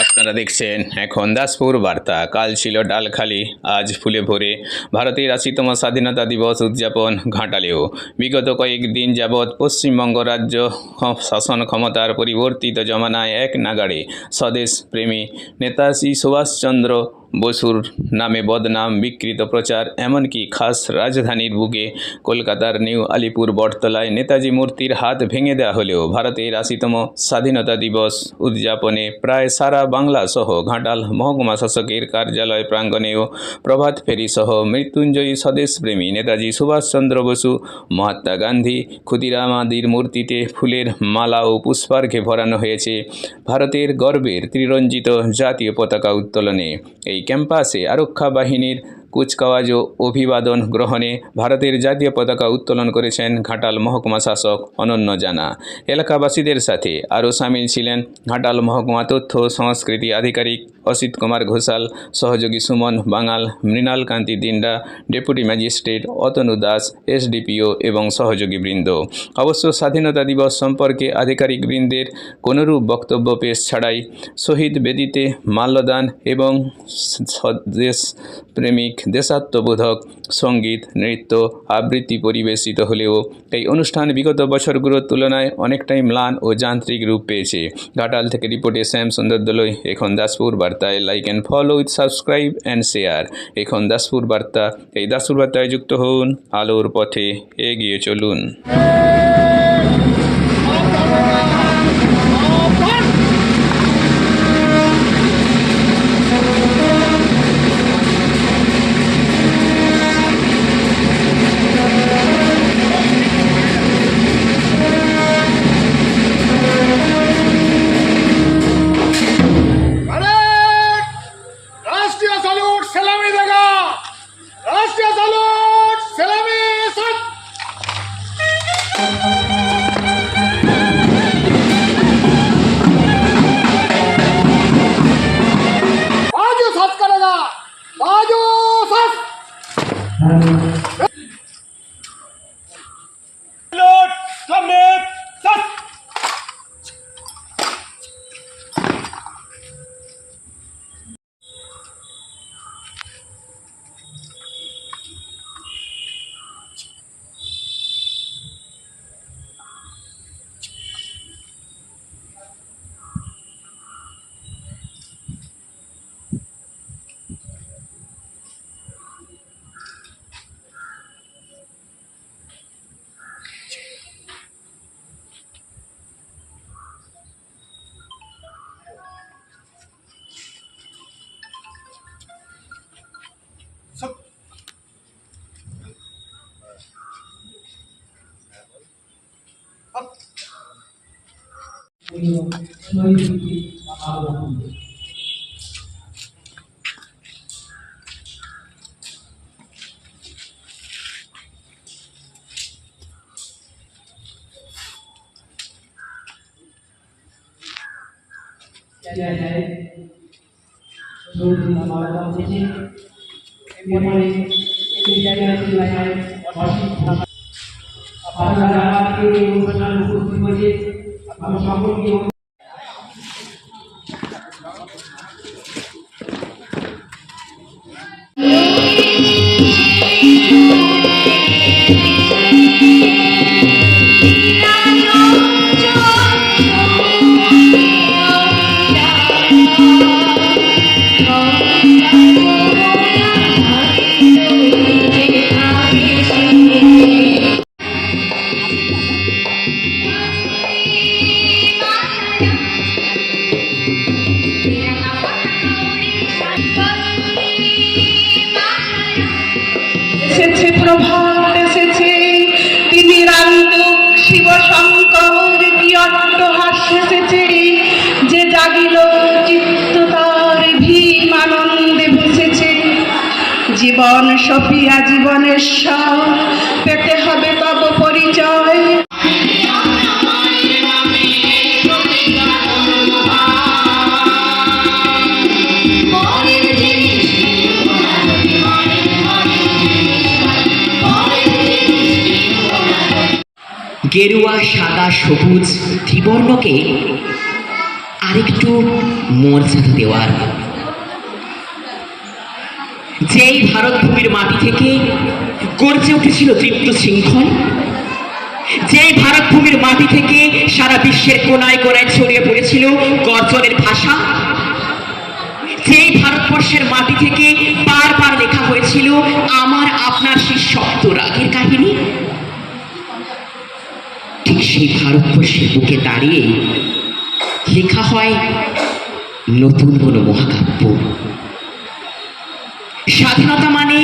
আপনারা দেখছেন এখন দাসপুর বার্তা। কাল ছিল ডালখালি, আজ ফুলে ভরে ভারতের ৮০তম স্বাধীনতা দিবস উদযাপন ঘাটালেও। বিগত কয়েকদিন যাবৎ পশ্চিমবঙ্গ রাজ্য শাসন ক্ষমতার পরিবর্তিত জমানায় এক নাগাড়ে স্বদেশ প্রেমী নেতাজি সুভাষচন্দ্র বসুর নামে বদনাম, বিকৃত প্রচার, এমনকি খাস রাজধানীর বুকে কলকাতার নিউ আলিপুর বটতলায় নেতাজি মূর্তির হাত ভেঙে দেওয়া হলেও ভারতের ৮০তম স্বাধীনতা দিবস উদযাপনে প্রায় সারা বাংলা সহ ঘাটাল মহকুমা শাসকের কার্যালয় প্রাঙ্গণেও প্রভাত ফেরি সহ মৃত্যুঞ্জয়ী স্বদেশপ্রেমী নেতাজি সুভাষচন্দ্র বসু, মহাত্মা গান্ধী, ক্ষুদিরাম আদির মূর্তিতে ফুলের মালা ও পুষ্পার্ঘ্যে ভরানো হয়েছে ভারতের গর্বের ত্রিরঞ্জিত জাতীয় পতাকা উত্তোলনে। এই ক্যাম্পাসে আরক্ষা বাহিনীর কুচকাওয়াজ ও অভিবাদন গ্রহণে ভারতের জাতীয় পতাকা উত্তোলন করেছেন ঘাটাল মহকুমা শাসক অনন্য জানা। এলাকাবাসীদের সাথে আরও সামিল ছিলেন ঘাটাল মহকুমা তথ্য ও সংস্কৃতি আধিকারিক অসিত কুমার ঘোষাল, সহযোগী Suman Bangal, Mrinal Kanti Dinda, deputy magistrate Atanu Das, SDPO এবং সহযোগী বৃন্দ। অবশ্য স্বাধীনতা দিবস সম্পর্কে আধিকারিক বৃন্দের কোনোরূপ বক্তব্য পেশ ছাড়াই শহীদ বেদিতে মাল্যদান এবং দেশপ্রেমিক দেশাত্মবোধক সঙ্গীত, নৃত্য, আবৃত্তি পরিবেশিত হলেও এই অনুষ্ঠান বিগত বছরগুলোর তুলনায় অনেকটাই ম্লান ও যান্ত্রিক রূপ পেয়েছে। ঘাটাল থেকে রিপোর্টে শ্যাম সুন্দর দলই, এখন দাসপুর বার্তায় like and follow with subscribe and share. এখন দাসপুর বার্তা, এই দাসপুর বার্তায় যুক্ত হন, আলোর পথে এগিয়ে চলুন। প্রভাত এসেছে, তিনি রান্দুক শিব শঙ্কর কি অট্টহাস্য এসেছে, যে জাগিল চিত্ত তার ভীম আনন্দে ভেসেছে। জীবন সফিয়া জীবনেশ্বর, পেতে হবে তব পরিচয়। গেরুয়া, সাদা, সবুজ ত্রিবর্ণকে আরেকটু মর্যাদা দেওয়ার। যেই ভারত ভূমির মাটি থেকে গর্জে উঠেছিল তৃপ্ত শৃঙ্খল, যেই ভারত ভূমির মাটি থেকে সারা বিশ্বের কোনায় কোনায় ছড়িয়ে পড়েছিল গর্জনের ভাষা, যেই ভারতবর্ষের মাটি থেকে বারবার লেখা হয়েছিল আমার আপনার সেই শব্দ রাগের কাহিনী, ঠিক সেই ভারতবর্ষের বুকে দাঁড়িয়ে লেখা হয় নতুন কোনো মহাকাব্য। স্বাধীনতা মানে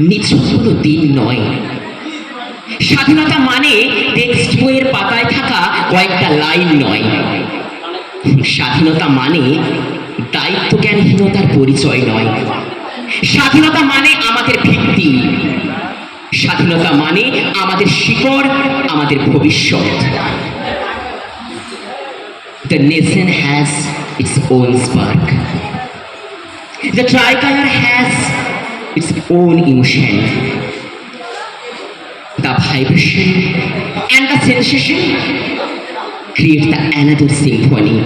নিছক কোনো দিন নয়, স্বাধীনতা মানে টেক্সট বইয়ের পাতায় থাকা কয়েকটা লাইন নয়, স্বাধীনতা মানে দায়িত্ব জ্ঞানহীনতার পরিচয় নয়, স্বাধীনতা মানে আমাদের ভিত্তি, স্বাধীনতা মানে আমাদের শিকড়, আমাদের ভবিষ্যৎ। The nation has its own spark. The tricolor has its own emotion. The vibration and the sensation create the another symphony.